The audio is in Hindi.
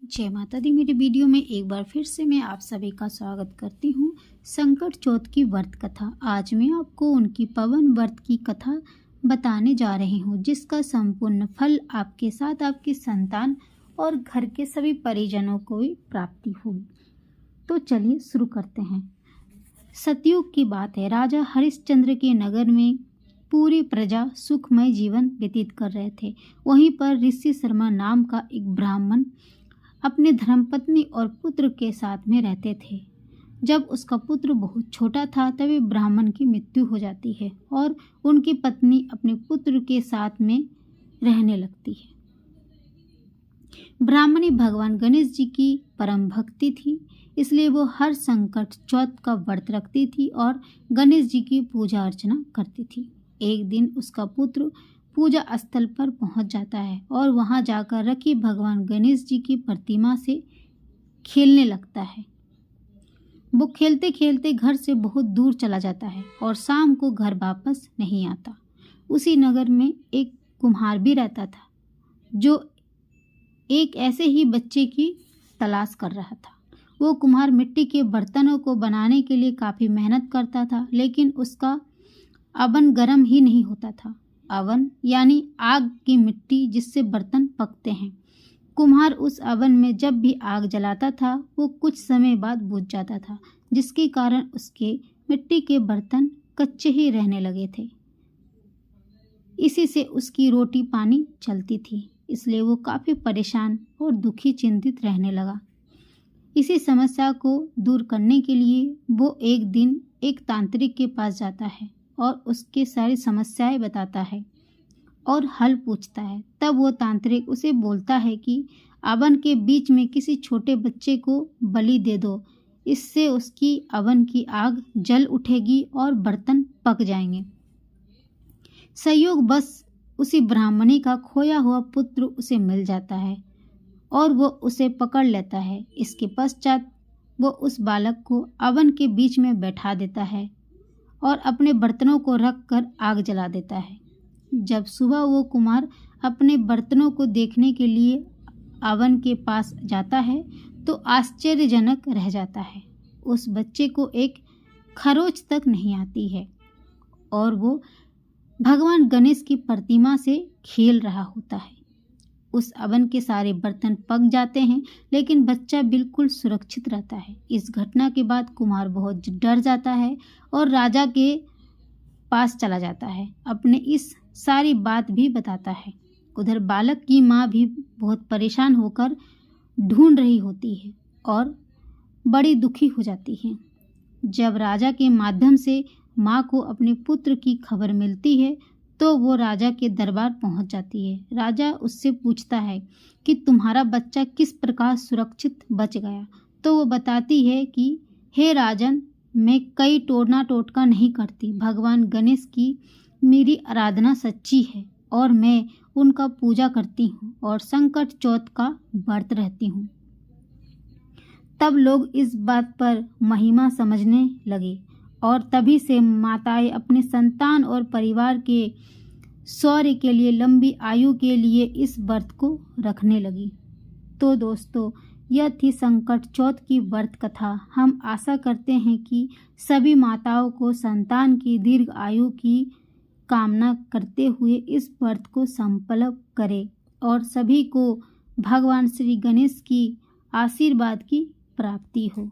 जय माता दी। मेरे वीडियो में एक बार फिर से मैं आप सभी का स्वागत करती हूँ। संकट चौथ की व्रत कथा। आज मैं आपको उनकी पवन व्रत की कथा बताने जा रही हूँ, जिसका संपूर्ण फल आपके साथ आपकी संतान और घर के सभी परिजनों को भी प्राप्ति होगी। तो चलिए शुरू करते हैं। सतयुग की बात है। राजा हरिश्चंद्र के नगर में पूरी प्रजा सुखमय जीवन व्यतीत कर रहे थे। वहीं पर ऋषि शर्मा नाम का एक ब्राह्मण अपने धर्मपत्नी और पुत्र के साथ में रहते थे। जब उसका पुत्र बहुत छोटा था तभी ब्राह्मण की मृत्यु हो जाती है और उनकी पत्नी अपने पुत्र के साथ में रहने लगती है। ब्राह्मणी भगवान गणेश जी की परम भक्ति थी, इसलिए वो हर संकट चौथ का व्रत रखती थी और गणेश जी की पूजा अर्चना करती थी। एक दिन उसका पुत्र पूजा स्थल पर पहुंच जाता है और वहां जाकर रखी भगवान गणेश जी की प्रतिमा से खेलने लगता है। वो खेलते खेलते घर से बहुत दूर चला जाता है और शाम को घर वापस नहीं आता। उसी नगर में एक कुम्हार भी रहता था, जो एक ऐसे ही बच्चे की तलाश कर रहा था। वो कुम्हार मिट्टी के बर्तनों को बनाने के लिए काफ़ी मेहनत करता था, लेकिन उसका अवन गर्म ही नहीं होता था। अवन यानी आग की मिट्टी जिससे बर्तन पकते हैं। कुम्हार उस अवन में जब भी आग जलाता था वो कुछ समय बाद बुझ जाता था, जिसके कारण उसके मिट्टी के बर्तन कच्चे ही रहने लगे थे। इसी से उसकी रोटी पानी चलती थी, इसलिए वो काफ़ी परेशान और दुखी चिंतित रहने लगा। इसी समस्या को दूर करने के लिए वो एक दिन एक तांत्रिक के पास जाता है और उसके सारी समस्याएं बताता है और हल पूछता है। तब वो तांत्रिक उसे बोलता है कि अवन के बीच में किसी छोटे बच्चे को बलि दे दो, इससे उसकी अवन की आग जल उठेगी और बर्तन पक जाएंगे। संयोग बस उसी ब्राह्मणी का खोया हुआ पुत्र उसे मिल जाता है और वो उसे पकड़ लेता है। इसके पश्चात वो उस बालक को अवन के बीच में बैठा देता है और अपने बर्तनों को रख कर आग जला देता है। जब सुबह वो कुम्हार अपने बर्तनों को देखने के लिए अवन के पास जाता है तो आश्चर्यजनक रह जाता है। उस बच्चे को एक खरोच तक नहीं आती है और वो भगवान गणेश की प्रतिमा से खेल रहा होता है। उस अवन के सारे बर्तन पक जाते हैं, लेकिन बच्चा बिल्कुल सुरक्षित रहता है। इस घटना के बाद कुम्हार बहुत डर जाता है और राजा के पास चला जाता है। अपने इस सारी बात भी बताता है। उधर बालक की माँ भी बहुत परेशान होकर ढूंढ रही होती है और बड़ी दुखी हो जाती है। जब राजा के माध्यम से माँ को अपने पुत्र की खबर मिलती है तो वो राजा के दरबार पहुंच जाती है। राजा उससे पूछता है कि तुम्हारा बच्चा किस प्रकार सुरक्षित बच गया। तो वो बताती है कि हे राजन, मैं कई टोना टोटका नहीं करती। भगवान गणेश की मेरी आराधना सच्ची है और मैं उनका पूजा करती हूँ और संकट चौथ का व्रत रहती हूँ। तब लोग इस बात पर महिमा समझने लगे और तभी से माताएं अपने संतान और परिवार के शौर्य के लिए, लंबी आयु के लिए इस व्रत को रखने लगी। तो दोस्तों, यह थी संकट चौथ की व्रत कथा। हम आशा करते हैं कि सभी माताओं को संतान की दीर्घ आयु की कामना करते हुए इस व्रत को संपन्न करें और सभी को भगवान श्री गणेश की आशीर्वाद की प्राप्ति हो।